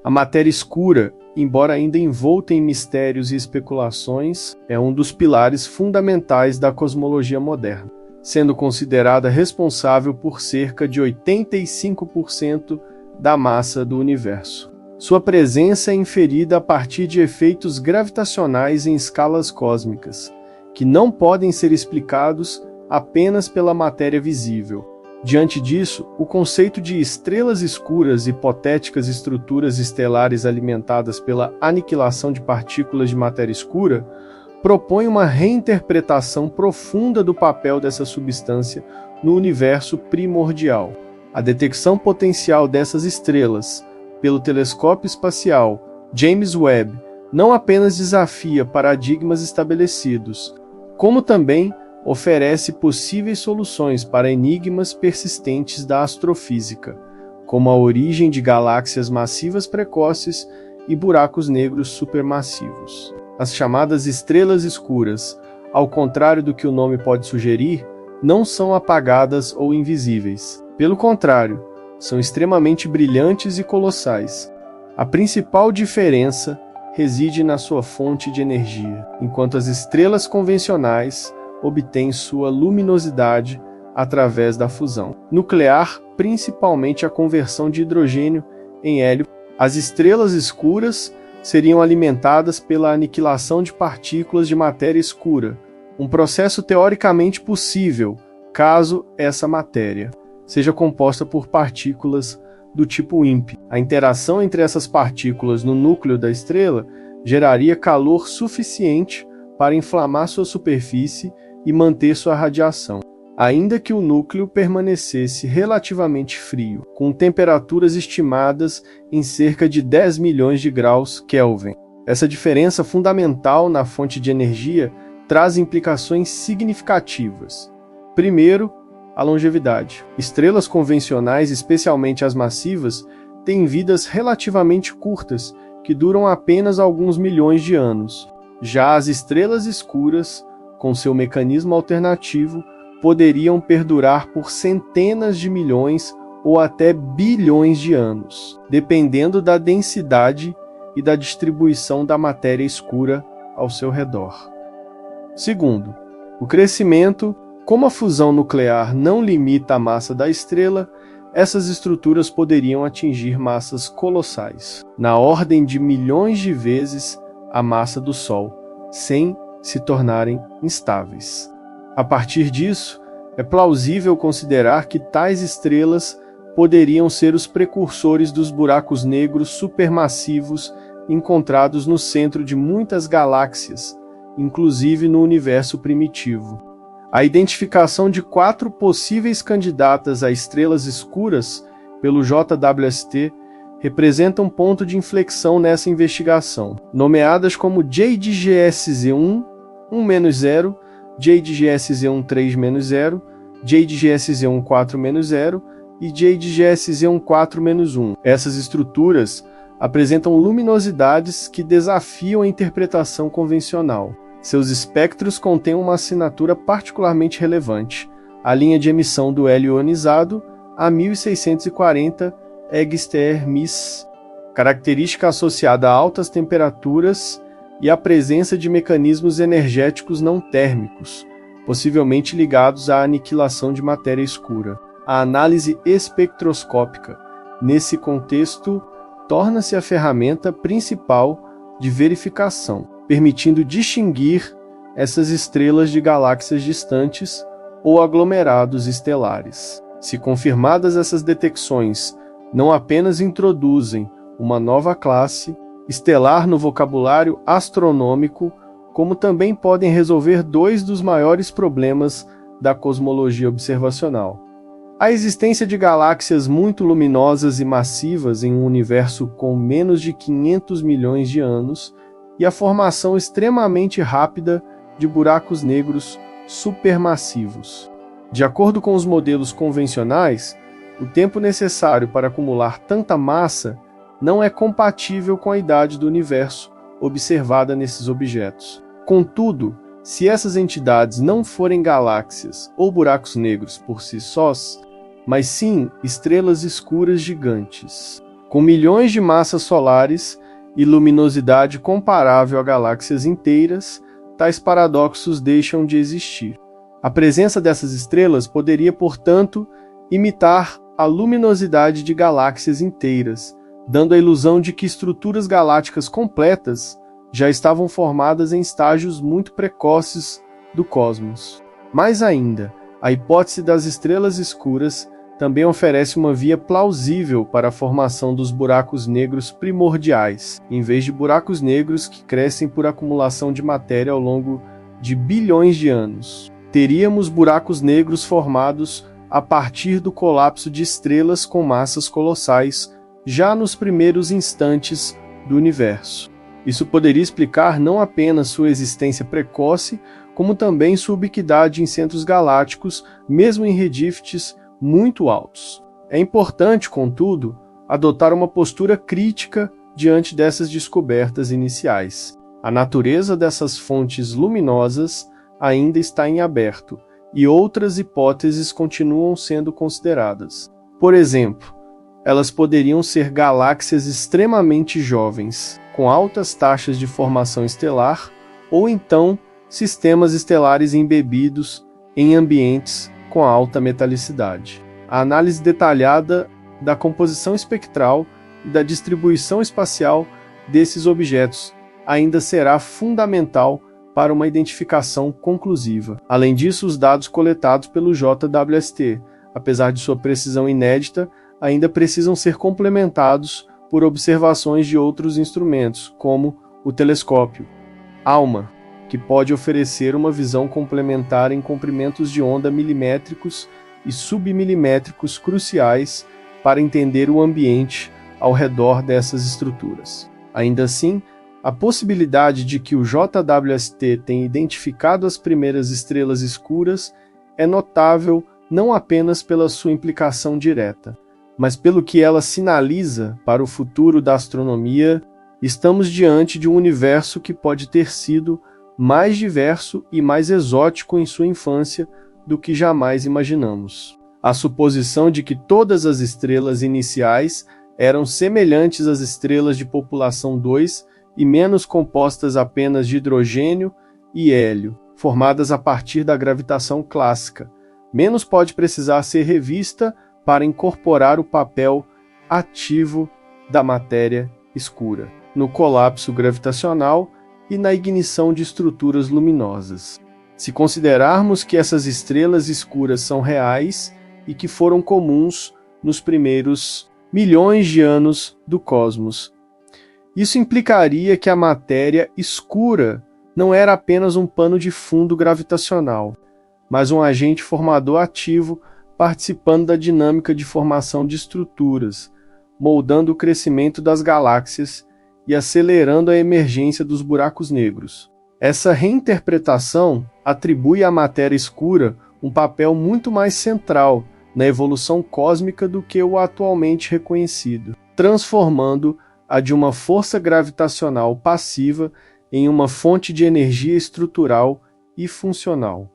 A matéria escura, embora ainda envolta em mistérios e especulações, é um dos pilares fundamentais da cosmologia moderna, sendo considerada responsável por cerca de 85% da massa do universo. Sua presença é inferida a partir de efeitos gravitacionais em escalas cósmicas, que não podem ser explicados apenas pela matéria visível. Diante disso, o conceito de estrelas escuras, hipotéticas estruturas estelares alimentadas pela aniquilação de partículas de matéria escura, propõe uma reinterpretação profunda do papel dessa substância no universo primordial. A detecção potencial dessas estrelas pelo telescópio espacial James Webb não apenas desafia paradigmas estabelecidos, como também oferece possíveis soluções para enigmas persistentes da astrofísica, como a origem de galáxias massivas precoces e buracos negros supermassivos. As chamadas estrelas escuras, ao contrário do que o nome pode sugerir, não são apagadas ou invisíveis. Pelo contrário, são extremamente brilhantes e colossais. A principal diferença reside na sua fonte de energia, enquanto as estrelas convencionais obtém sua luminosidade através da fusão nuclear, principalmente a conversão de hidrogênio em hélio. As estrelas escuras seriam alimentadas pela aniquilação de partículas de matéria escura, um processo teoricamente possível, caso essa matéria seja composta por partículas do tipo WIMP. A interação entre essas partículas no núcleo da estrela geraria calor suficiente para inflamar sua superfície e manter sua radiação, ainda que o núcleo permanecesse relativamente frio, com temperaturas estimadas em cerca de 10 milhões de graus Kelvin. Essa diferença fundamental na fonte de energia traz implicações significativas. Primeiro, a longevidade. Estrelas convencionais, especialmente as massivas, têm vidas relativamente curtas, que duram apenas alguns milhões de anos. Já as estrelas escuras, com seu mecanismo alternativo, poderiam perdurar por centenas de milhões ou até bilhões de anos, dependendo da densidade e da distribuição da matéria escura ao seu redor. Segundo, o crescimento. Como a fusão nuclear não limita a massa da estrela, essas estruturas poderiam atingir massas colossais, na ordem de milhões de vezes a massa do Sol, sem se tornarem instáveis. A partir disso, é plausível considerar que tais estrelas poderiam ser os precursores dos buracos negros supermassivos encontrados no centro de muitas galáxias, inclusive no universo primitivo. A identificação de 4 possíveis candidatas a estrelas escuras pelo JWST representa um ponto de inflexão nessa investigação, nomeadas como JDGSZ1, 1-0, JDGSZ1 3-0, JDGSZ1 4-0 e JDGSZ1 4-1. Essas estruturas apresentam luminosidades que desafiam a interpretação convencional. Seus espectros contêm uma assinatura particularmente relevante, a linha de emissão do hélio ionizado a 1640 Egster-Miss, característica associada a altas temperaturas e a presença de mecanismos energéticos não térmicos, possivelmente ligados à aniquilação de matéria escura. A análise espectroscópica, nesse contexto, torna-se a ferramenta principal de verificação, permitindo distinguir essas estrelas de galáxias distantes ou aglomerados estelares. Se confirmadas, essas detecções não apenas introduzem uma nova classe estelar no vocabulário astronômico, como também podem resolver 2 dos maiores problemas da cosmologia observacional: a existência de galáxias muito luminosas e massivas em um universo com menos de 500 milhões de anos, e a formação extremamente rápida de buracos negros supermassivos. De acordo com os modelos convencionais, o tempo necessário para acumular tanta massa não é compatível com a idade do universo observada nesses objetos. Contudo, se essas entidades não forem galáxias ou buracos negros por si sós, mas sim estrelas escuras gigantes, Com milhões de massas solares e luminosidade comparável a galáxias inteiras, tais paradoxos deixam de existir. A presença dessas estrelas poderia, portanto, imitar a luminosidade de galáxias inteiras, dando a ilusão de que estruturas galácticas completas já estavam formadas em estágios muito precoces do cosmos. Mais ainda, a hipótese das estrelas escuras também oferece uma via plausível para a formação dos buracos negros primordiais, em vez de buracos negros que crescem por acumulação de matéria ao longo de bilhões de anos. Teríamos buracos negros formados a partir do colapso de estrelas com massas colossais já nos primeiros instantes do universo. Isso poderia explicar não apenas sua existência precoce, como também sua ubiquidade em centros galácticos, mesmo em rediftes muito altos. É importante, contudo, adotar uma postura crítica diante dessas descobertas iniciais. A natureza dessas fontes luminosas ainda está em aberto, e outras hipóteses continuam sendo consideradas. Por exemplo, elas poderiam ser galáxias extremamente jovens, com altas taxas de formação estelar, ou então sistemas estelares embebidos em ambientes com alta metalicidade. A análise detalhada da composição espectral e da distribuição espacial desses objetos ainda será fundamental para uma identificação conclusiva. Além disso, os dados coletados pelo JWST, apesar de sua precisão inédita, ainda precisam ser complementados por observações de outros instrumentos, como o telescópio ALMA, que pode oferecer uma visão complementar em comprimentos de onda milimétricos e submilimétricos cruciais para entender o ambiente ao redor dessas estruturas. Ainda assim, a possibilidade de que o JWST tenha identificado as primeiras estrelas escuras é notável não apenas pela sua implicação direta, mas pelo que ela sinaliza para o futuro da astronomia. Estamos diante de um universo que pode ter sido mais diverso e mais exótico em sua infância do que jamais imaginamos. A suposição de que todas as estrelas iniciais eram semelhantes às estrelas de população 2 e menos compostas apenas de hidrogênio e hélio, formadas a partir da gravitação clássica, menos pode precisar ser revista para incorporar o papel ativo da matéria escura no colapso gravitacional e na ignição de estruturas luminosas. Se considerarmos que essas estrelas escuras são reais e que foram comuns nos primeiros milhões de anos do cosmos, isso implicaria que a matéria escura não era apenas um pano de fundo gravitacional, mas um agente formador ativo participando da dinâmica de formação de estruturas, moldando o crescimento das galáxias e acelerando a emergência dos buracos negros. Essa reinterpretação atribui à matéria escura um papel muito mais central na evolução cósmica do que o atualmente reconhecido, transformando-a de uma força gravitacional passiva em uma fonte de energia estrutural e funcional.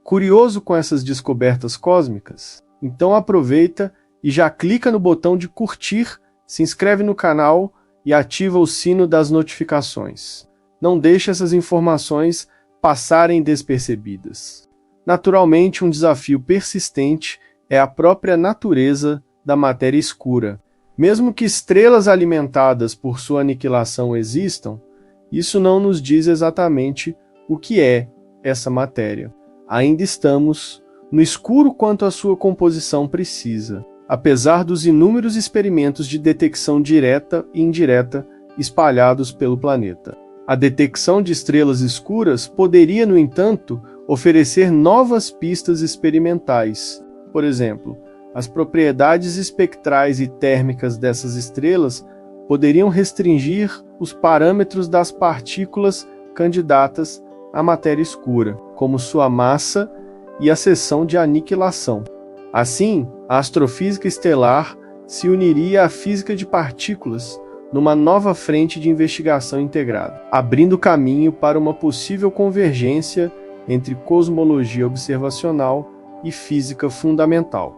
Curioso com essas descobertas cósmicas? Então aproveita e já clica no botão de curtir, se inscreve no canal e ativa o sino das notificações. Não deixe essas informações passarem despercebidas. Naturalmente, um desafio persistente é a própria natureza da matéria escura. Mesmo que estrelas alimentadas por sua aniquilação existam, isso não nos diz exatamente o que é essa matéria. Ainda estamos no escuro quanto à sua composição precisa, apesar dos inúmeros experimentos de detecção direta e indireta espalhados pelo planeta. A detecção de estrelas escuras poderia, no entanto, oferecer novas pistas experimentais. Por exemplo, as propriedades espectrais e térmicas dessas estrelas poderiam restringir os parâmetros das partículas candidatas à matéria escura, como sua massa e a seção de aniquilação. Assim, a astrofísica estelar se uniria à física de partículas numa nova frente de investigação integrada, abrindo caminho para uma possível convergência entre cosmologia observacional e física fundamental.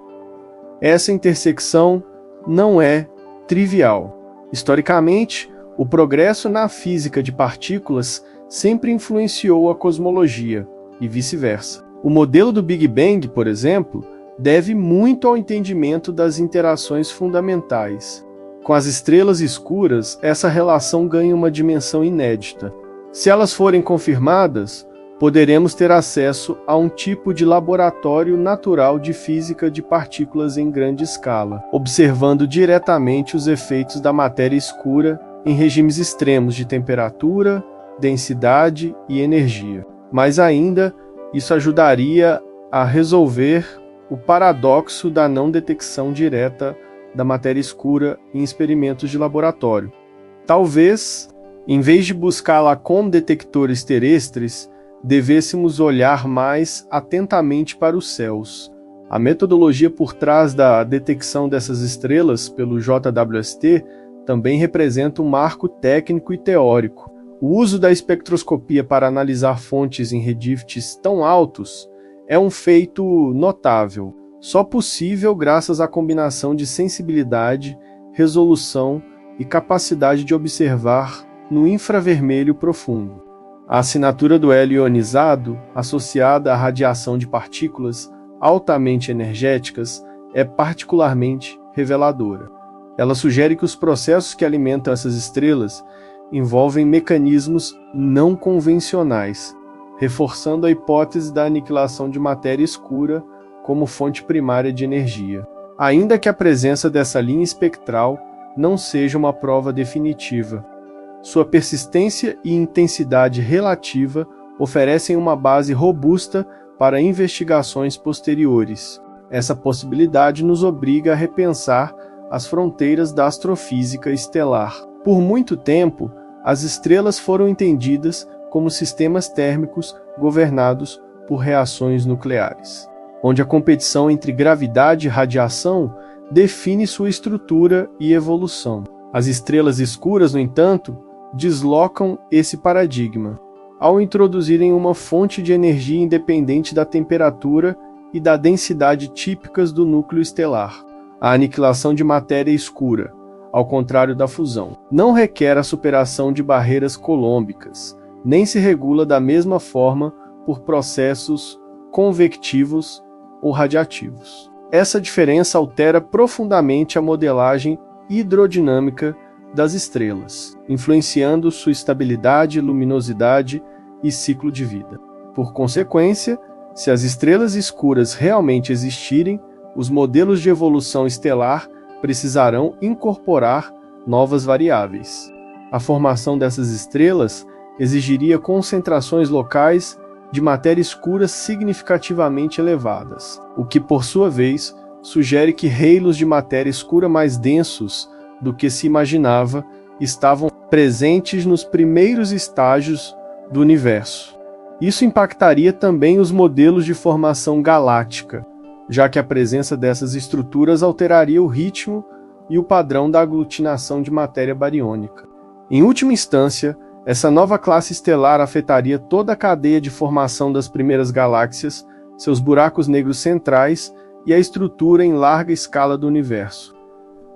Essa intersecção não é trivial. Historicamente, o progresso na física de partículas sempre influenciou a cosmologia, e vice-versa. O modelo do Big Bang, por exemplo, deve muito ao entendimento das interações fundamentais. Com as estrelas escuras, essa relação ganha uma dimensão inédita. Se elas forem confirmadas, poderemos ter acesso a um tipo de laboratório natural de física de partículas em grande escala, observando diretamente os efeitos da matéria escura em regimes extremos de temperatura, densidade e energia. Mas ainda, isso ajudaria a resolver o paradoxo da não detecção direta da matéria escura em experimentos de laboratório. Talvez, em vez de buscá-la com detectores terrestres, devêssemos olhar mais atentamente para os céus. A metodologia por trás da detecção dessas estrelas pelo JWST também representa um marco técnico e teórico. O uso da espectroscopia para analisar fontes em rediftes tão altos é um feito notável, só possível graças à combinação de sensibilidade, resolução e capacidade de observar no infravermelho profundo. A assinatura do hélio ionizado, associada à radiação de partículas altamente energéticas, é particularmente reveladora. Ela sugere que os processos que alimentam essas estrelas envolvem mecanismos não convencionais, reforçando a hipótese da aniquilação de matéria escura como fonte primária de energia. Ainda que a presença dessa linha espectral não seja uma prova definitiva, sua persistência e intensidade relativa oferecem uma base robusta para investigações posteriores. Essa possibilidade nos obriga a repensar as fronteiras da astrofísica estelar. Por muito tempo, as estrelas foram entendidas como sistemas térmicos governados por reações nucleares, onde a competição entre gravidade e radiação define sua estrutura e evolução. As estrelas escuras, no entanto, deslocam esse paradigma, ao introduzirem uma fonte de energia independente da temperatura e da densidade típicas do núcleo estelar. A aniquilação de matéria escura, ao contrário da fusão, não requer a superação de barreiras colômbicas, nem se regula da mesma forma por processos convectivos ou radiativos. Essa diferença altera profundamente a modelagem hidrodinâmica das estrelas, influenciando sua estabilidade, luminosidade e ciclo de vida. Por consequência, se as estrelas escuras realmente existirem, os modelos de evolução estelar precisarão incorporar novas variáveis. A formação dessas estrelas exigiria concentrações locais de matéria escura significativamente elevadas, o que, por sua vez, sugere que halos de matéria escura mais densos do que se imaginava estavam presentes nos primeiros estágios do universo. Isso impactaria também os modelos de formação galáctica, já que a presença dessas estruturas alteraria o ritmo e o padrão da aglutinação de matéria bariônica. Em última instância, essa nova classe estelar afetaria toda a cadeia de formação das primeiras galáxias, seus buracos negros centrais e a estrutura em larga escala do universo.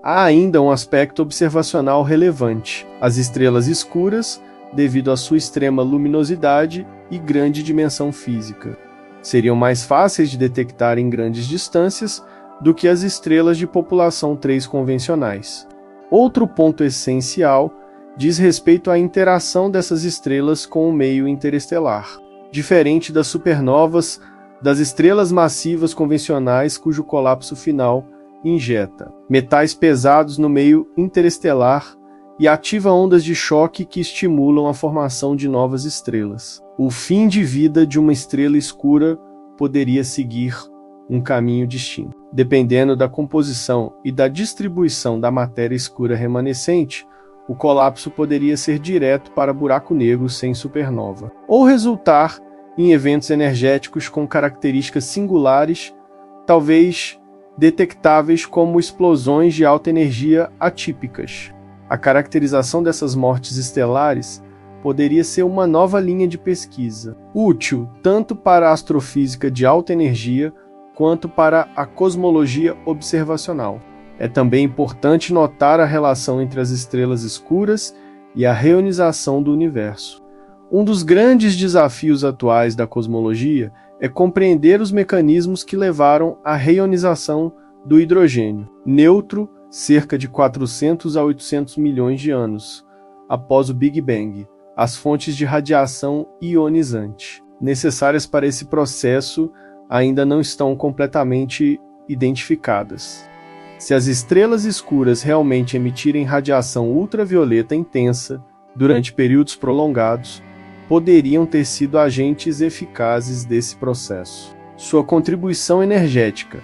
Há ainda um aspecto observacional relevante: as estrelas escuras, devido à sua extrema luminosidade e grande dimensão física, seriam mais fáceis de detectar em grandes distâncias do que as estrelas de população 3 convencionais. Outro ponto essencial diz respeito à interação dessas estrelas com o meio interestelar. Diferente das supernovas, das estrelas massivas convencionais cujo colapso final injeta metais pesados no meio interestelar e ativa ondas de choque que estimulam a formação de novas estrelas. O fim de vida de uma estrela escura poderia seguir um caminho distinto. Dependendo da composição e da distribuição da matéria escura remanescente, o colapso poderia ser direto para buraco negro sem supernova, ou resultar em eventos energéticos com características singulares, talvez detectáveis como explosões de alta energia atípicas. A caracterização dessas mortes estelares poderia ser uma nova linha de pesquisa, útil tanto para a astrofísica de alta energia quanto para a cosmologia observacional. É também importante notar a relação entre as estrelas escuras e a reionização do universo. Um dos grandes desafios atuais da cosmologia é compreender os mecanismos que levaram à reionização do hidrogênio, neutro, cerca de 400 a 800 milhões de anos após o Big Bang, as fontes de radiação ionizante necessárias para esse processo ainda não estão completamente identificadas. Se as estrelas escuras realmente emitirem radiação ultravioleta intensa durante períodos prolongados, poderiam ter sido agentes eficazes desse processo. Sua contribuição energética,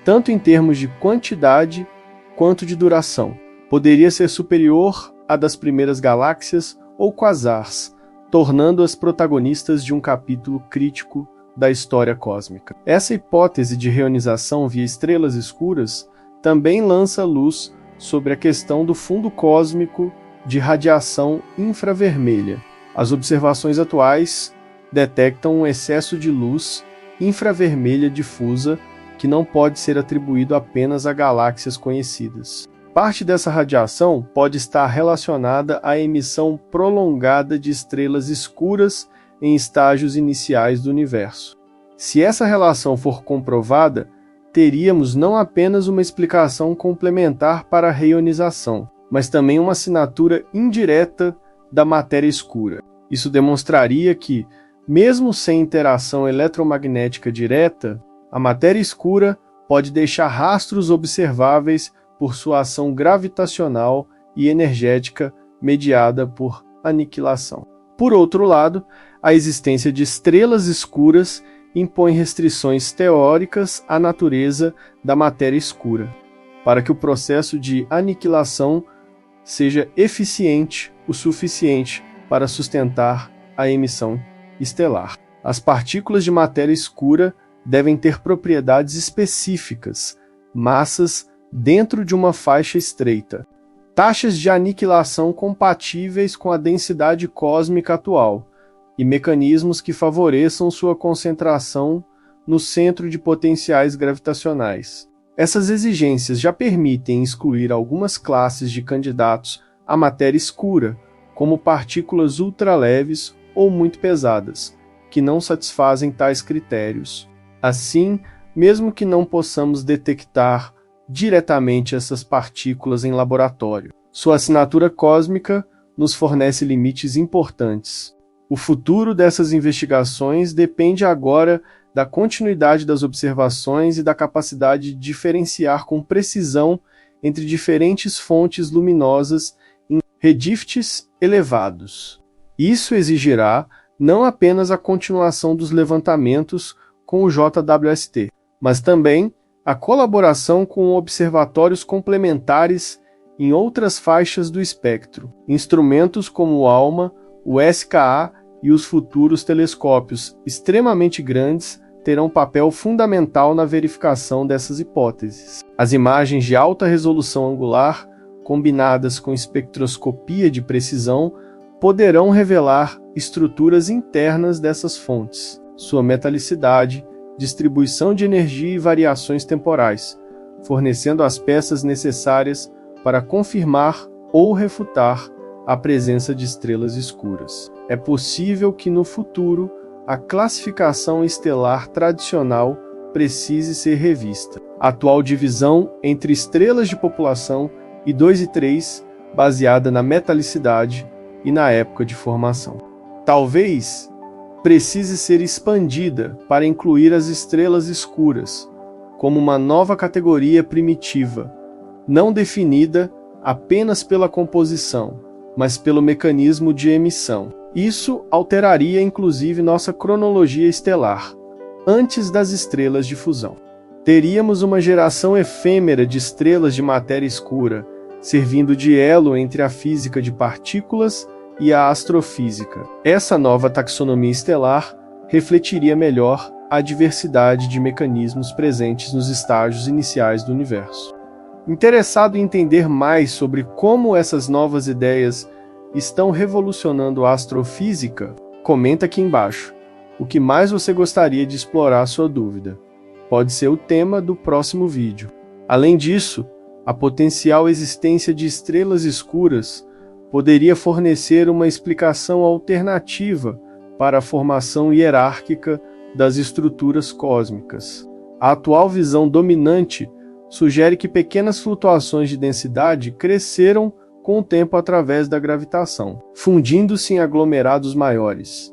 tanto em termos de quantidade quanto de duração, poderia ser superior à das primeiras galáxias ou quasars, tornando-as protagonistas de um capítulo crítico da história cósmica. Essa hipótese de reionização via estrelas escuras também lança luz sobre a questão do fundo cósmico de radiação infravermelha. As observações atuais detectam um excesso de luz infravermelha difusa que não pode ser atribuído apenas a galáxias conhecidas. Parte dessa radiação pode estar relacionada à emissão prolongada de estrelas escuras em estágios iniciais do universo. Se essa relação for comprovada, teríamos não apenas uma explicação complementar para a reionização, mas também uma assinatura indireta da matéria escura. Isso demonstraria que, mesmo sem interação eletromagnética direta, a matéria escura pode deixar rastros observáveis por sua ação gravitacional e energética mediada por aniquilação. Por outro lado, a existência de estrelas escuras impõe restrições teóricas à natureza da matéria escura, para que o processo de aniquilação seja eficiente o suficiente para sustentar a emissão estelar. As partículas de matéria escura devem ter propriedades específicas, massas dentro de uma faixa estreita, taxas de aniquilação compatíveis com a densidade cósmica atual e mecanismos que favoreçam sua concentração no centro de potenciais gravitacionais. Essas exigências já permitem excluir algumas classes de candidatos à matéria escura, como partículas ultraleves ou muito pesadas, que não satisfazem tais critérios. Assim, mesmo que não possamos detectar diretamente essas partículas em laboratório, sua assinatura cósmica nos fornece limites importantes. O futuro dessas investigações depende agora da continuidade das observações e da capacidade de diferenciar com precisão entre diferentes fontes luminosas em redifts elevados. Isso exigirá não apenas a continuação dos levantamentos com o JWST, mas também a colaboração com observatórios complementares em outras faixas do espectro, instrumentos como o ALMA, o SKA e os futuros telescópios extremamente grandes terão papel fundamental na verificação dessas hipóteses. As imagens de alta resolução angular, combinadas com espectroscopia de precisão, poderão revelar estruturas internas dessas fontes, sua metalicidade, distribuição de energia e variações temporais, fornecendo as peças necessárias para confirmar ou refutar a presença de estrelas escuras. É possível que no futuro a classificação estelar tradicional precise ser revista. A atual divisão entre estrelas de população e 2 e 3, baseada na metalicidade e na época de formação. Talvez precise ser expandida para incluir as estrelas escuras, como uma nova categoria primitiva, não definida apenas pela composição, mas pelo mecanismo de emissão. Isso alteraria inclusive nossa cronologia estelar, antes das estrelas de fusão. Teríamos uma geração efêmera de estrelas de matéria escura, servindo de elo entre a física de partículas e a astrofísica. Essa nova taxonomia estelar refletiria melhor a diversidade de mecanismos presentes nos estágios iniciais do universo. Interessado em entender mais sobre como essas novas ideias estão revolucionando a astrofísica, comenta aqui embaixo o que mais você gostaria de explorar sua dúvida. Pode ser o tema do próximo vídeo. Além disso, A potencial existência de estrelas escuras poderia fornecer uma explicação alternativa para a formação hierárquica das estruturas cósmicas. A atual visão dominante sugere que pequenas flutuações de densidade cresceram com o tempo através da gravitação, fundindo-se em aglomerados maiores.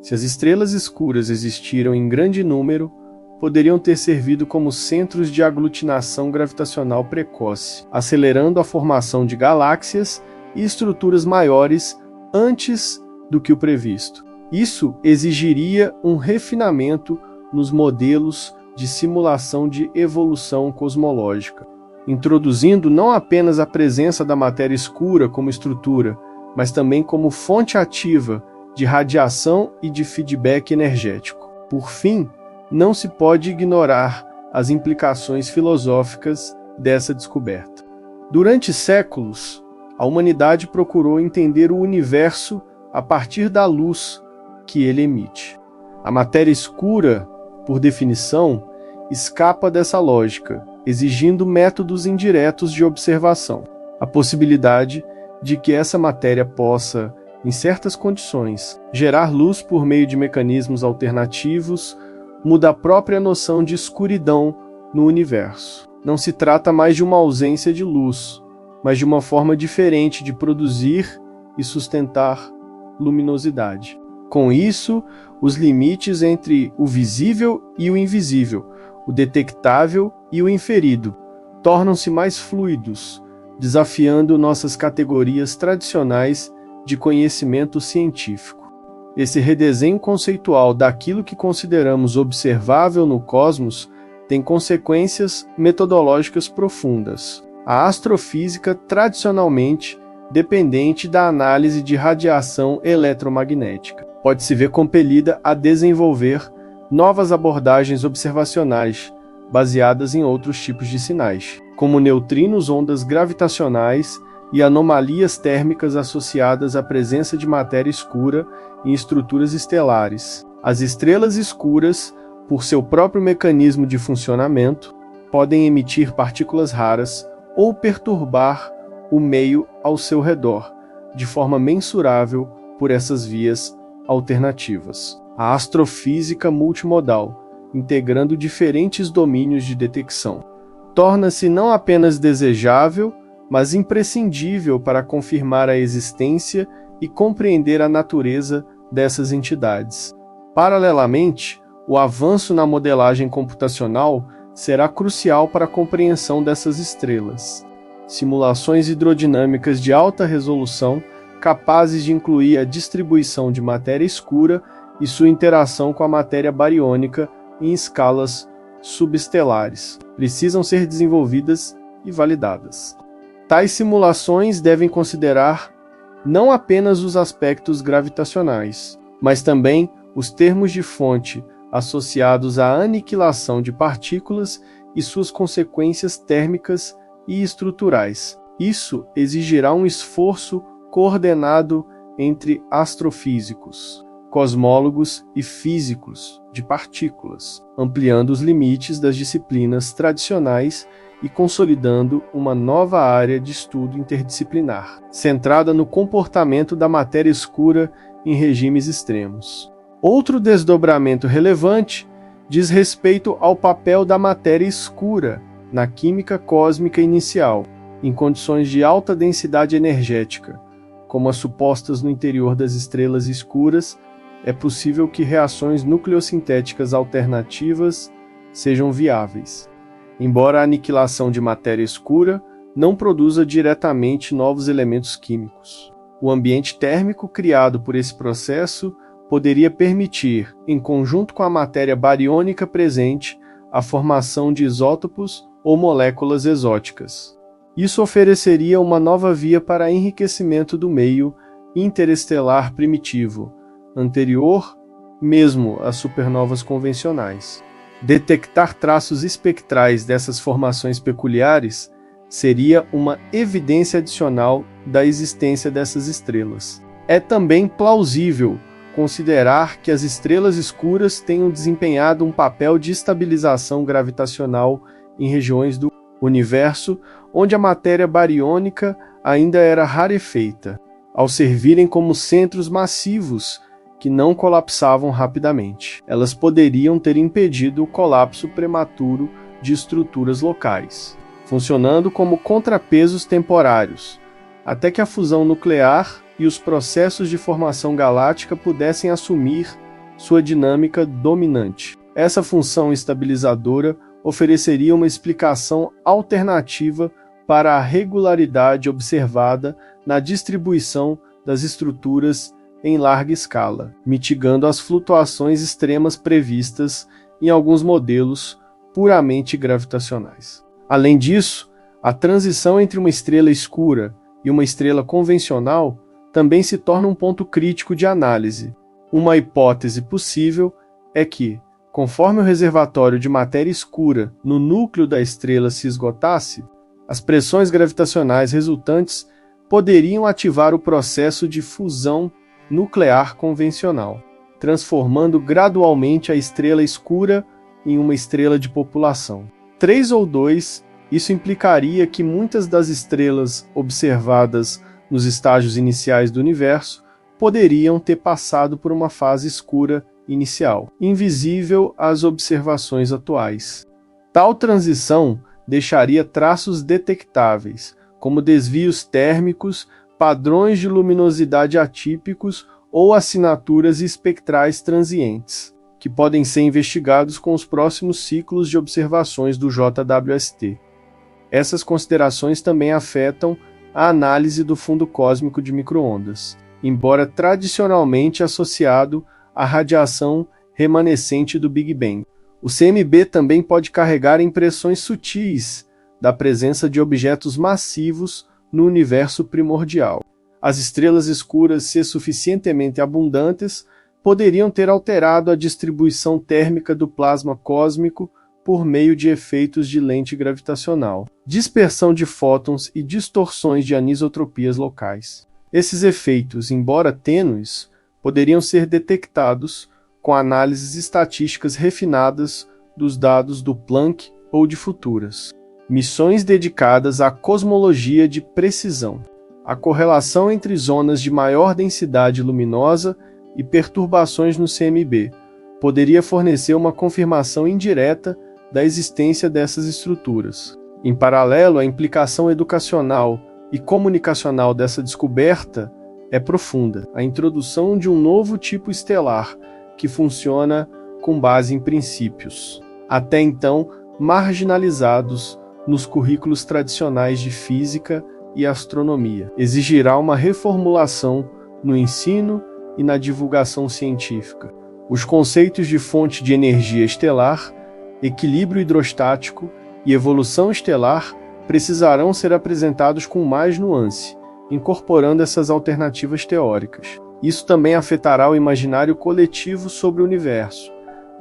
Se as estrelas escuras existiram em grande número, poderiam ter servido como centros de aglutinação gravitacional precoce, acelerando a formação de galáxias e estruturas maiores antes do que o previsto. Isso exigiria um refinamento nos modelos de simulação de evolução cosmológica, introduzindo não apenas a presença da matéria escura como estrutura, mas também como fonte ativa de radiação e de feedback energético. Por fim, não se pode ignorar as implicações filosóficas dessa descoberta. Durante séculos, a humanidade procurou entender o universo a partir da luz que ele emite. A matéria escura, por definição, escapa dessa lógica, exigindo métodos indiretos de observação. A possibilidade de que essa matéria possa, em certas condições, gerar luz por meio de mecanismos alternativos muda a própria noção de escuridão no universo. Não se trata mais de uma ausência de luz, mas de uma forma diferente de produzir e sustentar luminosidade. Com isso, os limites entre o visível e o invisível, o detectável e o inferido, tornam-se mais fluidos, desafiando nossas categorias tradicionais de conhecimento científico. Esse redesenho conceitual daquilo que consideramos observável no cosmos tem consequências metodológicas profundas. A astrofísica, tradicionalmente dependente da análise de radiação eletromagnética, pode se ver compelida a desenvolver novas abordagens observacionais baseadas em outros tipos de sinais, como neutrinos, ondas gravitacionais e anomalias térmicas associadas à presença de matéria escura em estruturas estelares. As estrelas escuras, por seu próprio mecanismo de funcionamento, podem emitir partículas raras ou perturbar o meio ao seu redor, de forma mensurável por essas vias alternativas. A astrofísica multimodal, integrando diferentes domínios de detecção, torna-se não apenas desejável, mas imprescindível para confirmar a existência e compreender a natureza dessas entidades. Paralelamente, o avanço na modelagem computacional será crucial para a compreensão dessas estrelas. Simulações hidrodinâmicas de alta resolução, capazes de incluir a distribuição de matéria escura e sua interação com a matéria bariônica em escalas subestelares, precisam ser desenvolvidas e validadas. Tais simulações devem considerar não apenas os aspectos gravitacionais, mas também os termos de fonte associados à aniquilação de partículas e suas consequências térmicas e estruturais. Isso exigirá um esforço coordenado entre astrofísicos, cosmólogos e físicos de partículas, ampliando os limites das disciplinas tradicionais e consolidando uma nova área de estudo interdisciplinar, centrada no comportamento da matéria escura em regimes extremos. Outro desdobramento relevante diz respeito ao papel da matéria escura na química cósmica inicial, em condições de alta densidade energética, como as supostas no interior das estrelas escuras. É possível que reações nucleossintéticas alternativas sejam viáveis, embora a aniquilação de matéria escura não produza diretamente novos elementos químicos. O ambiente térmico criado por esse processo poderia permitir, em conjunto com a matéria bariônica presente, a formação de isótopos ou moléculas exóticas. Isso ofereceria uma nova via para enriquecimento do meio interestelar primitivo, anterior mesmo às supernovas convencionais. Detectar traços espectrais dessas formações peculiares seria uma evidência adicional da existência dessas estrelas. É também plausível considerar que as estrelas escuras tenham desempenhado um papel de estabilização gravitacional em regiões do universo onde a matéria bariônica ainda era rarefeita, ao servirem como centros massivos que não colapsavam rapidamente. Elas poderiam ter impedido o colapso prematuro de estruturas locais, funcionando como contrapesos temporários, até que a fusão nuclear e os processos de formação galáctica pudessem assumir sua dinâmica dominante. Essa função estabilizadora ofereceria uma explicação alternativa para a regularidade observada na distribuição das estruturas em larga escala, mitigando as flutuações extremas previstas em alguns modelos puramente gravitacionais. Além disso, a transição entre uma estrela escura e uma estrela convencional também se torna um ponto crítico de análise. Uma hipótese possível é que, conforme o reservatório de matéria escura no núcleo da estrela se esgotasse, as pressões gravitacionais resultantes poderiam ativar o processo de fusão nuclear convencional, transformando gradualmente a estrela escura em uma estrela de população. 3 ou 2, isso implicaria que muitas das estrelas observadas nos estágios iniciais do universo poderiam ter passado por uma fase escura inicial, invisível às observações atuais. Tal transição deixaria traços detectáveis, como desvios térmicos, padrões de luminosidade atípicos ou assinaturas espectrais transientes, que podem ser investigados com os próximos ciclos de observações do JWST. Essas considerações também afetam a análise do fundo cósmico de microondas, embora tradicionalmente associado à radiação remanescente do Big Bang. O CMB também pode carregar impressões sutis da presença de objetos massivos no universo primordial. As estrelas escuras, se suficientemente abundantes, poderiam ter alterado a distribuição térmica do plasma cósmico por meio de efeitos de lente gravitacional, dispersão de fótons e distorções de anisotropias locais. Esses efeitos, embora tênues, poderiam ser detectados com análises estatísticas refinadas dos dados do Planck ou de futuras missões dedicadas à cosmologia de precisão. A correlação entre zonas de maior densidade luminosa e perturbações no CMB poderia fornecer uma confirmação indireta da existência dessas estruturas. Em paralelo, a implicação educacional e comunicacional dessa descoberta é profunda. A introdução de um novo tipo estelar que funciona com base em princípios, até então marginalizados nos currículos tradicionais de física e astronomia, exigirá uma reformulação no ensino e na divulgação científica. Os conceitos de fonte de energia estelar, equilíbrio hidrostático e evolução estelar precisarão ser apresentados com mais nuance, incorporando essas alternativas teóricas. Isso também afetará o imaginário coletivo sobre o universo.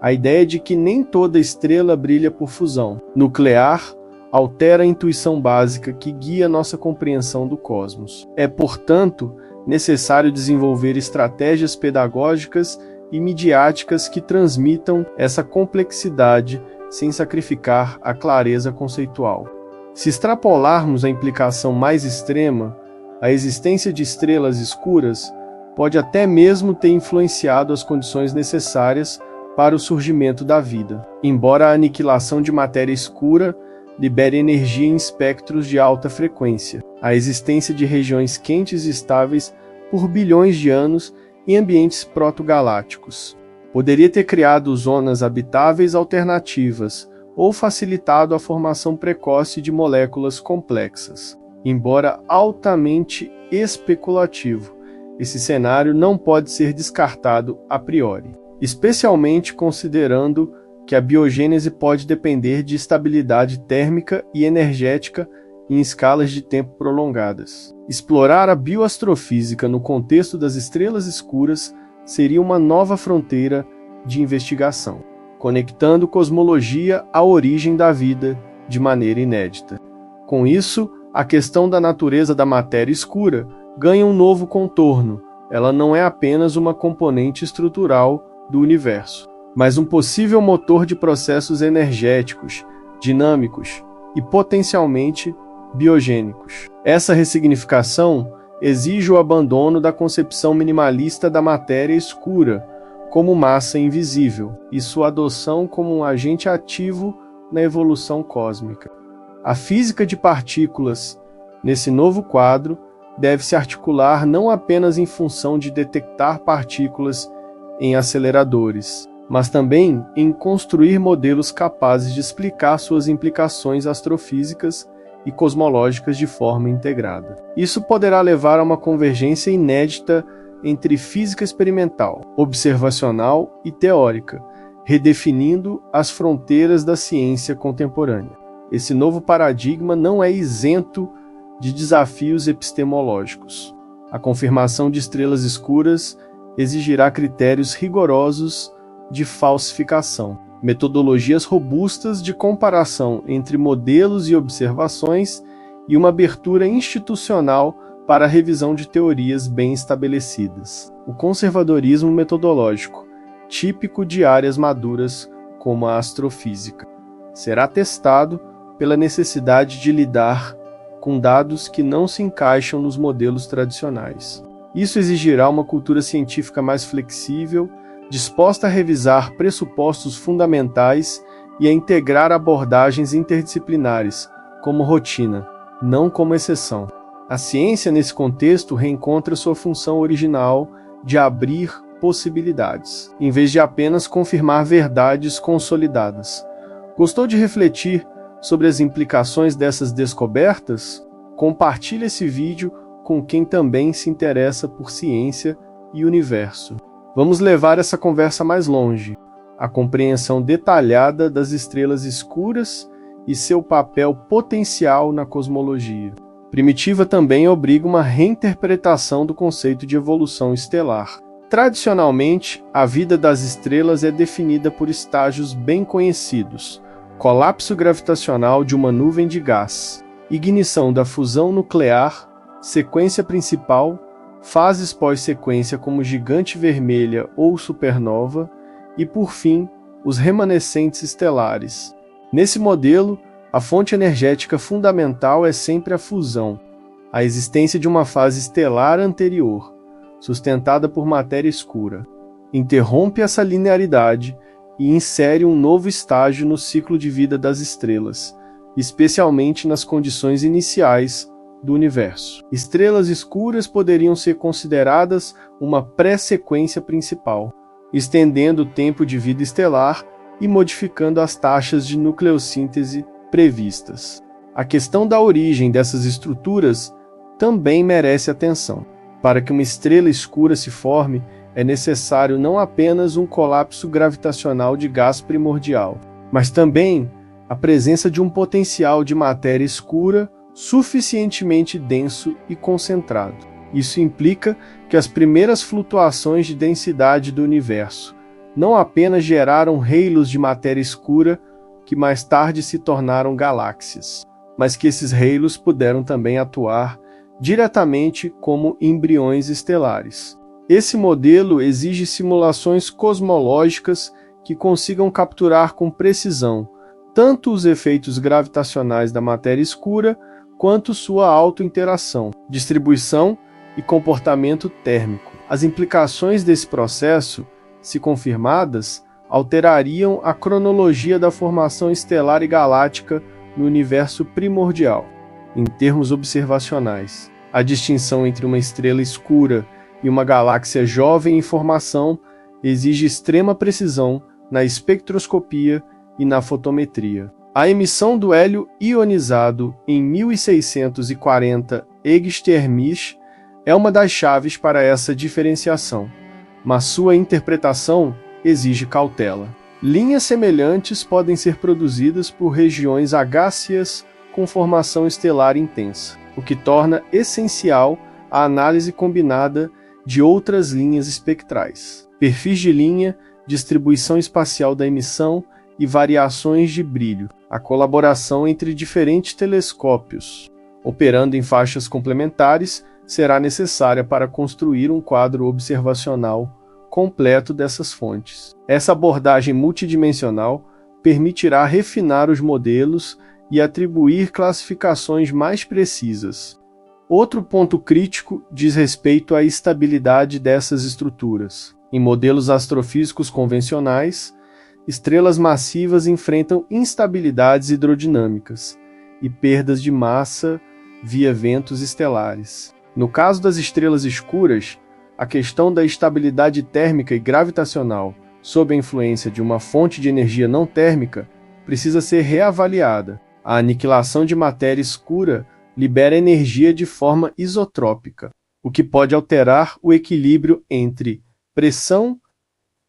A ideia de que nem toda estrela brilha por fusão nuclear altera a intuição básica que guia nossa compreensão do cosmos. É, portanto, necessário desenvolver estratégias pedagógicas e midiáticas que transmitam essa complexidade sem sacrificar a clareza conceitual. Se extrapolarmos a implicação mais extrema, a existência de estrelas escuras pode até mesmo ter influenciado as condições necessárias para o surgimento da vida, embora a aniquilação de matéria escura libere energia em espectros de alta frequência. A existência de regiões quentes e estáveis por bilhões de anos em ambientes protogalácticos poderia ter criado zonas habitáveis alternativas ou facilitado a formação precoce de moléculas complexas. Embora altamente especulativo, esse cenário não pode ser descartado a priori, especialmente considerando que a biogênese pode depender de estabilidade térmica e energética em escalas de tempo prolongadas. Explorar a bioastrofísica no contexto das estrelas escuras seria uma nova fronteira de investigação, conectando cosmologia à origem da vida de maneira inédita. Com isso, a questão da natureza da matéria escura ganha um novo contorno. Ela não é apenas uma componente estrutural do universo, mas um possível motor de processos energéticos, dinâmicos e potencialmente biogênicos. Essa ressignificação exige o abandono da concepção minimalista da matéria escura como massa invisível e sua adoção como um agente ativo na evolução cósmica. A física de partículas, nesse novo quadro, deve se articular não apenas em função de detectar partículas em aceleradores, mas também em construir modelos capazes de explicar suas implicações astrofísicas e cosmológicas de forma integrada. Isso poderá levar a uma convergência inédita entre física experimental, observacional e teórica, redefinindo as fronteiras da ciência contemporânea. Esse novo paradigma não é isento de desafios epistemológicos. A confirmação de estrelas escuras exigirá critérios rigorosos de falsificação, metodologias robustas de comparação entre modelos e observações e uma abertura institucional para a revisão de teorias bem estabelecidas. O conservadorismo metodológico, típico de áreas maduras como a astrofísica, será testado pela necessidade de lidar com dados que não se encaixam nos modelos tradicionais. Isso exigirá uma cultura científica mais flexível, disposta a revisar pressupostos fundamentais e a integrar abordagens interdisciplinares como rotina, não como exceção. A ciência, nesse contexto, reencontra sua função original de abrir possibilidades, em vez de apenas confirmar verdades consolidadas. Gostou de refletir sobre as implicações dessas descobertas? Compartilhe esse vídeo com quem também se interessa por ciência e universo. Vamos levar essa conversa mais longe, a compreensão detalhada das estrelas escuras e seu papel potencial na cosmologia. Primitiva também obriga uma reinterpretação do conceito de evolução estelar. Tradicionalmente, a vida das estrelas é definida por estágios bem conhecidos: colapso gravitacional de uma nuvem de gás, ignição da fusão nuclear, sequência principal, fases pós-sequência como gigante vermelha ou supernova, e, por fim, os remanescentes estelares. Nesse modelo, a fonte energética fundamental é sempre a fusão, a existência de uma fase estelar anterior, sustentada por matéria escura. Interrompe essa linearidade e insere um novo estágio no ciclo de vida das estrelas, especialmente nas condições iniciais do universo. Estrelas escuras poderiam ser consideradas uma pré-sequência principal, estendendo o tempo de vida estelar e modificando as taxas de nucleossíntese previstas. A questão da origem dessas estruturas também merece atenção. Para que uma estrela escura se forme, é necessário não apenas um colapso gravitacional de gás primordial, mas também a presença de um potencial de matéria escura suficientemente denso e concentrado. Isso implica que as primeiras flutuações de densidade do universo não apenas geraram halos de matéria escura que mais tarde se tornaram galáxias, mas que esses halos puderam também atuar diretamente como embriões estelares. Esse modelo exige simulações cosmológicas que consigam capturar com precisão tanto os efeitos gravitacionais da matéria escura quanto sua autointeração, distribuição e comportamento térmico. As implicações desse processo, se confirmadas, alterariam a cronologia da formação estelar e galáctica no universo primordial. Em termos observacionais, a distinção entre uma estrela escura e uma galáxia jovem em formação exige extrema precisão na espectroscopia e na fotometria. A emissão do hélio ionizado em 1640 Egsttermich é uma das chaves para essa diferenciação, mas sua interpretação exige cautela. Linhas semelhantes podem ser produzidas por regiões agáceas com formação estelar intensa, o que torna essencial a análise combinada de outras linhas espectrais, perfis de linha, distribuição espacial da emissão e variações de brilho. A colaboração entre diferentes telescópios, operando em faixas complementares, será necessária para construir um quadro observacional completo dessas fontes. Essa abordagem multidimensional permitirá refinar os modelos e atribuir classificações mais precisas. Outro ponto crítico diz respeito à estabilidade dessas estruturas. Em modelos astrofísicos convencionais, estrelas massivas enfrentam instabilidades hidrodinâmicas e perdas de massa via ventos estelares. No caso das estrelas escuras, a questão da estabilidade térmica e gravitacional sob a influência de uma fonte de energia não térmica precisa ser reavaliada. A aniquilação de matéria escura libera energia de forma isotrópica, o que pode alterar o equilíbrio entre pressão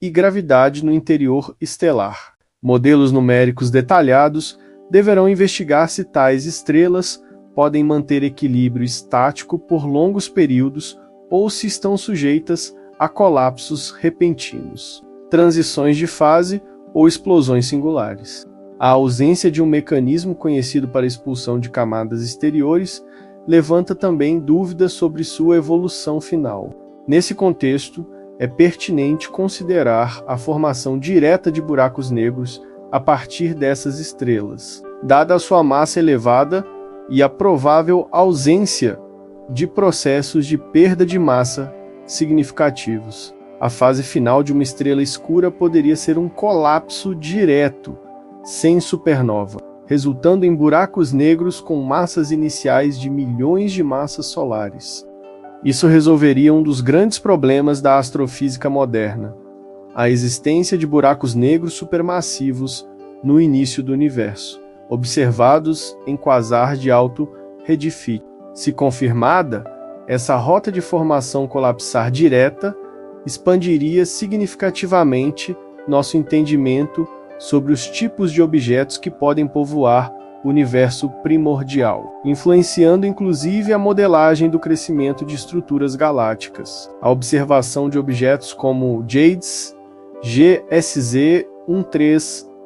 e gravidade no interior estelar. Modelos numéricos detalhados deverão investigar se tais estrelas podem manter equilíbrio estático por longos períodos ou se estão sujeitas a colapsos repentinos, transições de fase ou explosões singulares. A ausência de um mecanismo conhecido para a expulsão de camadas exteriores levanta também dúvidas sobre sua evolução final. Nesse contexto, é pertinente considerar a formação direta de buracos negros a partir dessas estrelas, dada a sua massa elevada e a provável ausência de processos de perda de massa significativos. A fase final de uma estrela escura poderia ser um colapso direto, sem supernova, resultando em buracos negros com massas iniciais de milhões de massas solares. Isso resolveria um dos grandes problemas da astrofísica moderna, a existência de buracos negros supermassivos no início do universo, observados em quasar de alto redshift. Se confirmada, essa rota de formação colapsar direta expandiria significativamente nosso entendimento sobre os tipos de objetos que podem povoar o universo primordial, influenciando inclusive a modelagem do crescimento de estruturas galácticas. A observação de objetos como JADES GSZ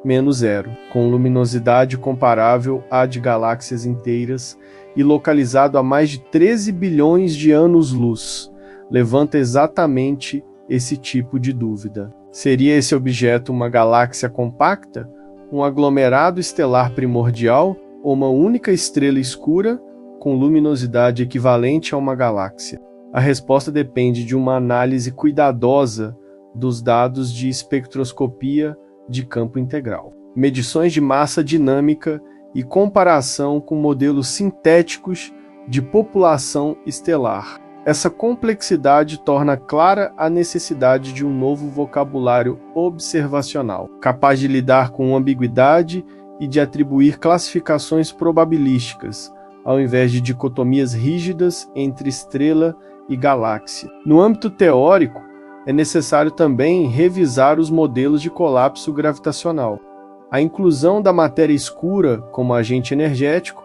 13-0, com luminosidade comparável à de galáxias inteiras e localizado a mais de 13 bilhões de anos-luz, levanta exatamente esse tipo de dúvida. Seria esse objeto uma galáxia compacta, um aglomerado estelar primordial ou uma única estrela escura com luminosidade equivalente a uma galáxia? A resposta depende de uma análise cuidadosa dos dados de espectroscopia de campo integral, medições de massa dinâmica e comparação com modelos sintéticos de população estelar. Essa complexidade torna clara a necessidade de um novo vocabulário observacional, capaz de lidar com ambiguidade e de atribuir classificações probabilísticas, ao invés de dicotomias rígidas entre estrela e galáxia. No âmbito teórico, é necessário também revisar os modelos de colapso gravitacional. A inclusão da matéria escura como agente energético,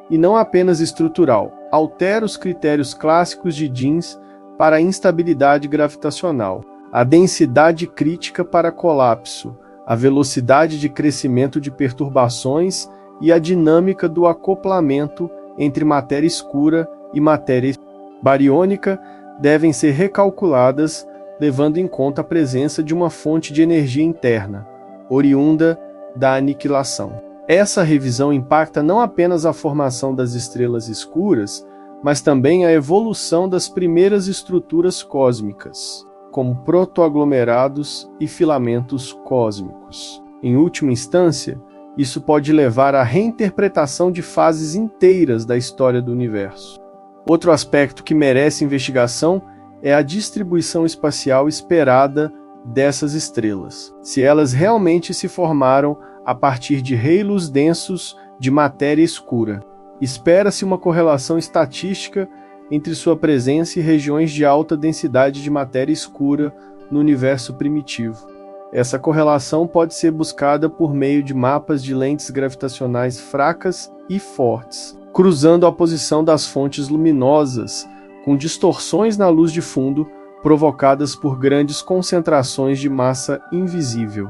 e não apenas estrutural, altera os critérios clássicos de Jeans para a instabilidade gravitacional, a densidade crítica para colapso, a velocidade de crescimento de perturbações e a dinâmica do acoplamento entre matéria escura e matéria bariônica devem ser recalculadas, levando em conta a presença de uma fonte de energia interna, oriunda da aniquilação. Essa revisão impacta não apenas a formação das estrelas escuras, mas também a evolução das primeiras estruturas cósmicas, como protoaglomerados e filamentos cósmicos. Em última instância, isso pode levar à reinterpretação de fases inteiras da história do universo. Outro aspecto que merece investigação é a distribuição espacial esperada dessas estrelas, se elas realmente se formaram a partir de halos densos de matéria escura. Espera-se uma correlação estatística entre sua presença e regiões de alta densidade de matéria escura no universo primitivo. Essa correlação pode ser buscada por meio de mapas de lentes gravitacionais fracas e fortes, cruzando a posição das fontes luminosas, com distorções na luz de fundo provocadas por grandes concentrações de massa invisível.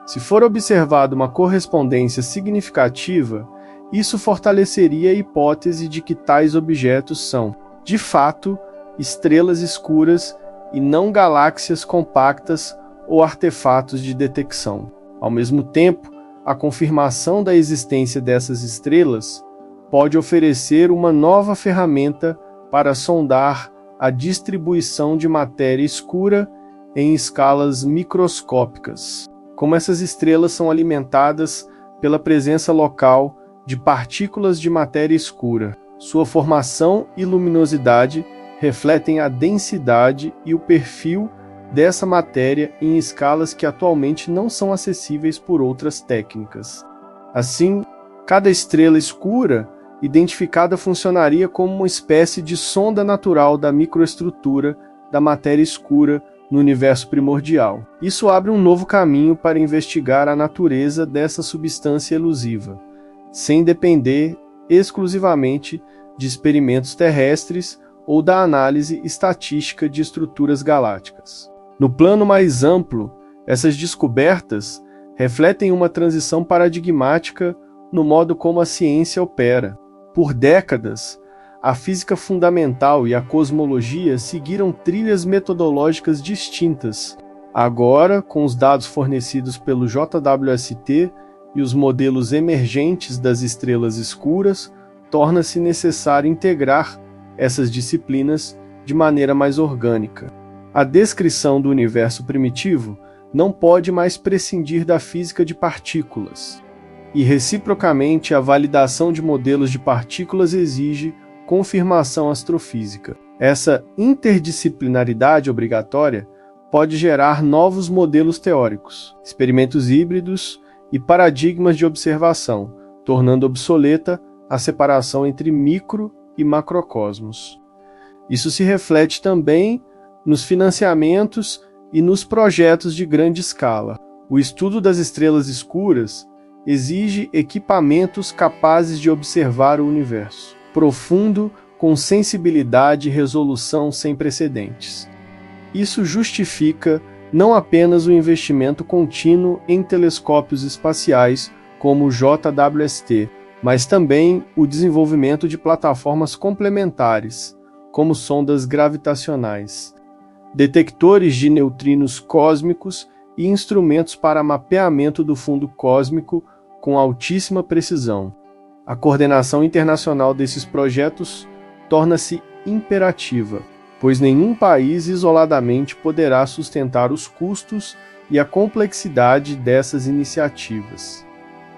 Se for observada uma correspondência significativa, isso fortaleceria a hipótese de que tais objetos são, de fato, estrelas escuras e não galáxias compactas ou artefatos de detecção. Ao mesmo tempo, a confirmação da existência dessas estrelas pode oferecer uma nova ferramenta para sondar a distribuição de matéria escura em escalas microscópicas. Como essas estrelas são alimentadas pela presença local de partículas de matéria escura. Sua formação e luminosidade refletem a densidade e o perfil dessa matéria em escalas que atualmente não são acessíveis por outras técnicas. Assim, cada estrela escura identificada funcionaria como uma espécie de sonda natural da microestrutura da matéria escura no universo primordial. Isso abre um novo caminho para investigar a natureza dessa substância elusiva, sem depender exclusivamente de experimentos terrestres ou da análise estatística de estruturas galácticas. No plano mais amplo, essas descobertas refletem uma transição paradigmática no modo como a ciência opera. Por décadas, a física fundamental e a cosmologia seguiram trilhas metodológicas distintas. Agora, com os dados fornecidos pelo JWST e os modelos emergentes das estrelas escuras, torna-se necessário integrar essas disciplinas de maneira mais orgânica. A descrição do universo primitivo não pode mais prescindir da física de partículas, e reciprocamente a validação de modelos de partículas exige confirmação astrofísica. Essa interdisciplinaridade obrigatória pode gerar novos modelos teóricos, experimentos híbridos e paradigmas de observação, tornando obsoleta a separação entre micro e macrocosmos. Isso se reflete também nos financiamentos e nos projetos de grande escala. O estudo das estrelas escuras exige equipamentos capazes de observar o universo profundo, com sensibilidade e resolução sem precedentes. Isso justifica não apenas o investimento contínuo em telescópios espaciais como o JWST, mas também o desenvolvimento de plataformas complementares, como sondas gravitacionais, detectores de neutrinos cósmicos e instrumentos para mapeamento do fundo cósmico com altíssima precisão. A coordenação internacional desses projetos torna-se imperativa, pois nenhum país isoladamente poderá sustentar os custos e a complexidade dessas iniciativas.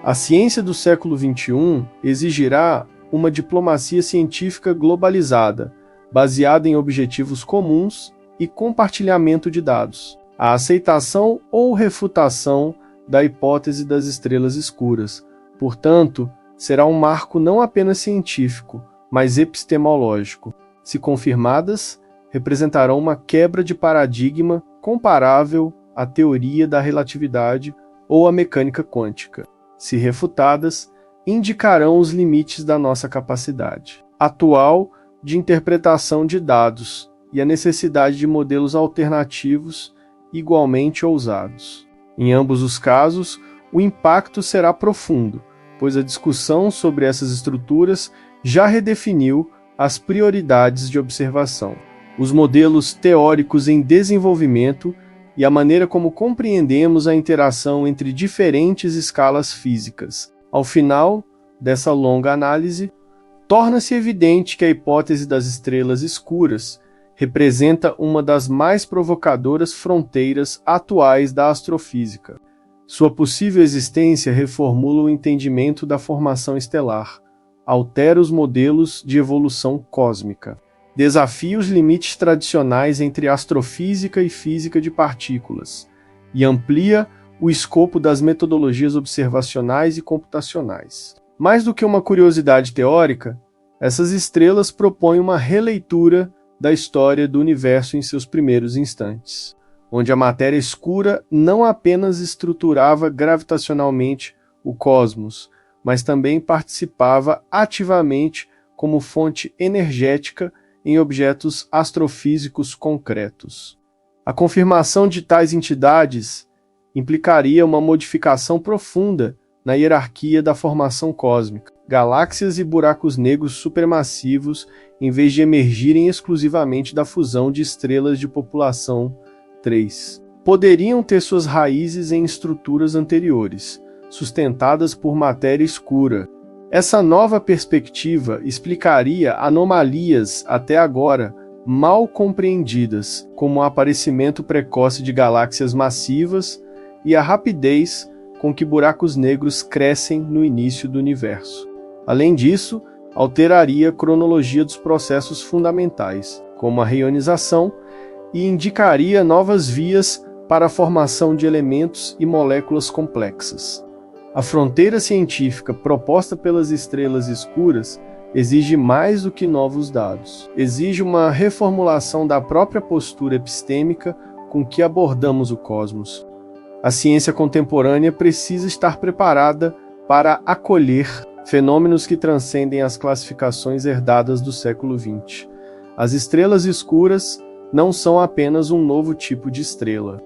A ciência do século XXI exigirá uma diplomacia científica globalizada, baseada em objetivos comuns e compartilhamento de dados. A aceitação ou refutação da hipótese das estrelas escuras, portanto, será um marco não apenas científico, mas epistemológico. Se confirmadas, representarão uma quebra de paradigma comparável à teoria da relatividade ou à mecânica quântica. Se refutadas, indicarão os limites da nossa capacidade atual de interpretação de dados e a necessidade de modelos alternativos igualmente ousados. Em ambos os casos, o impacto será profundo, pois a discussão sobre essas estruturas já redefiniu as prioridades de observação, os modelos teóricos em desenvolvimento e a maneira como compreendemos a interação entre diferentes escalas físicas. Ao final dessa longa análise, torna-se evidente que a hipótese das estrelas escuras representa uma das mais provocadoras fronteiras atuais da astrofísica. Sua possível existência reformula o entendimento da formação estelar, altera os modelos de evolução cósmica, desafia os limites tradicionais entre astrofísica e física de partículas e amplia o escopo das metodologias observacionais e computacionais. Mais do que uma curiosidade teórica, essas estrelas propõem uma releitura da história do universo em seus primeiros instantes, onde a matéria escura não apenas estruturava gravitacionalmente o cosmos, mas também participava ativamente como fonte energética em objetos astrofísicos concretos. A confirmação de tais entidades implicaria uma modificação profunda na hierarquia da formação cósmica. Galáxias e buracos negros supermassivos, em vez de emergirem exclusivamente da fusão de estrelas de população 3, poderiam ter suas raízes em estruturas anteriores, sustentadas por matéria escura. Essa nova perspectiva explicaria anomalias até agora mal compreendidas, como o aparecimento precoce de galáxias massivas e a rapidez com que buracos negros crescem no início do universo. Além disso, alteraria a cronologia dos processos fundamentais, como a reionização, e indicaria novas vias para a formação de elementos e moléculas complexas. A fronteira científica proposta pelas estrelas escuras exige mais do que novos dados. Exige uma reformulação da própria postura epistêmica com que abordamos o cosmos. A ciência contemporânea precisa estar preparada para acolher fenômenos que transcendem as classificações herdadas do século XX. As estrelas escuras não são apenas um novo tipo de estrela.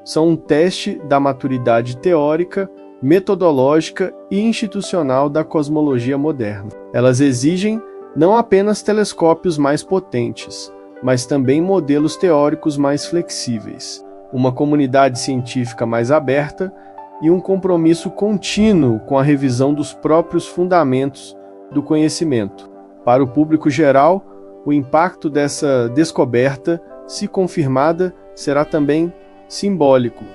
São um teste da maturidade teórica, metodológica e institucional da cosmologia moderna. Elas exigem não apenas telescópios mais potentes, mas também modelos teóricos mais flexíveis, uma comunidade científica mais aberta e um compromisso contínuo com a revisão dos próprios fundamentos do conhecimento. Para o público geral, o impacto dessa descoberta, se confirmada, será também simbólico.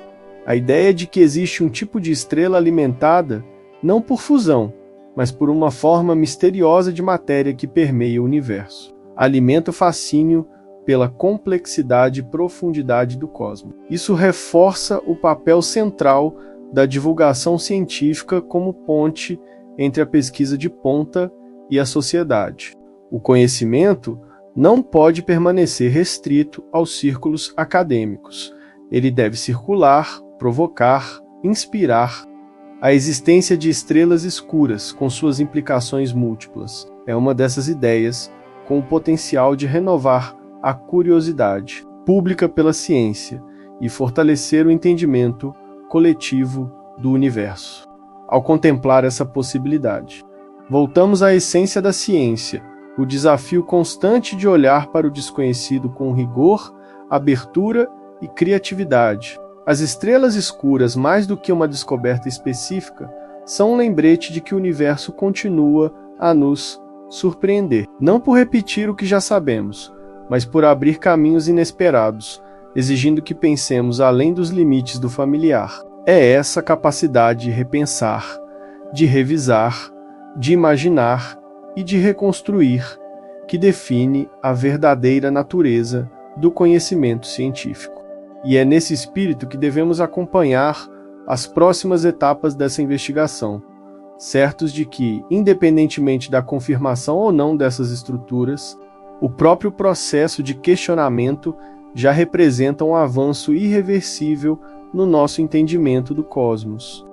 A ideia de que existe um tipo de estrela alimentada não por fusão, mas por uma forma misteriosa de matéria que permeia o universo, alimenta o fascínio pela complexidade e profundidade do cosmos. Isso reforça o papel central da divulgação científica como ponte entre a pesquisa de ponta e a sociedade. O conhecimento não pode permanecer restrito aos círculos acadêmicos. Ele deve circular, provocar, inspirar. A existência de estrelas escuras, com suas implicações múltiplas, é uma dessas ideias com o potencial de renovar a curiosidade pública pela ciência e fortalecer o entendimento coletivo do universo. Ao contemplar essa possibilidade, voltamos à essência da ciência, o desafio constante de olhar para o desconhecido com rigor, abertura e criatividade. As estrelas escuras, mais do que uma descoberta específica, são um lembrete de que o universo continua a nos surpreender, não por repetir o que já sabemos, mas por abrir caminhos inesperados, exigindo que pensemos além dos limites do familiar. É essa capacidade de repensar, de revisar, de imaginar e de reconstruir que define a verdadeira natureza do conhecimento científico. E é nesse espírito que devemos acompanhar as próximas etapas dessa investigação, certos de que, independentemente da confirmação ou não dessas estruturas, o próprio processo de questionamento já representa um avanço irreversível no nosso entendimento do cosmos.